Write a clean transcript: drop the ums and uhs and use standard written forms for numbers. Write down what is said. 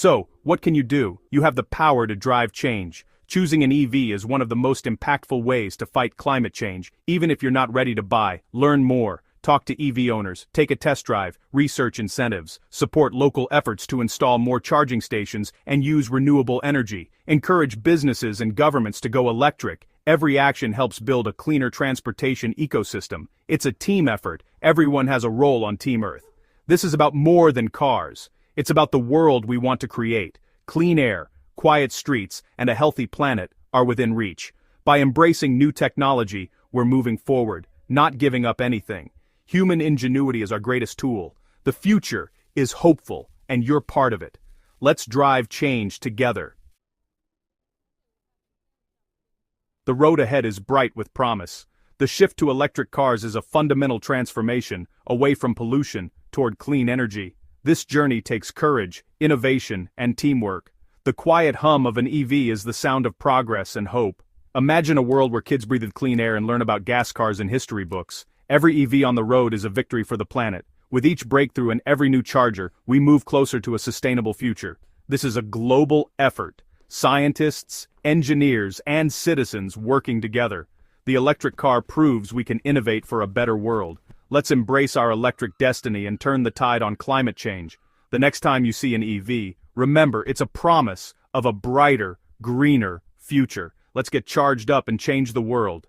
So, what can you do? You have the power to drive change. Choosing an EV is one of the most impactful ways to fight climate change, even if you're not ready to buy. Learn more. Talk to EV owners, take a test drive, research incentives, support local efforts to install more charging stations, and use renewable energy. Encourage businesses and governments to go electric. Every action helps build a cleaner transportation ecosystem. It's a team effort. Everyone has a role on Team Earth. This is about more than cars. It's about the world we want to create. Clean air, quiet streets, and a healthy planet are within reach. By embracing new technology, we're moving forward, not giving up anything. Human ingenuity is our greatest tool. The future is hopeful, and you're part of it. Let's drive change together. The road ahead is bright with promise. The shift to electric cars is a fundamental transformation, away from pollution, toward clean energy. This journey takes courage, innovation, and teamwork. The quiet hum of an EV is the sound of progress and hope. Imagine a world where kids breathe clean air and learn about gas cars in history books. Every EV on the road is a victory for the planet. With each breakthrough and every new charger, we move closer to a sustainable future. This is a global effort. Scientists, engineers, and citizens working together. The electric car proves we can innovate for a better world. Let's embrace our electric destiny and turn the tide on climate change. The next time you see an EV, remember it's a promise of a brighter, greener future. Let's get charged up and change the world.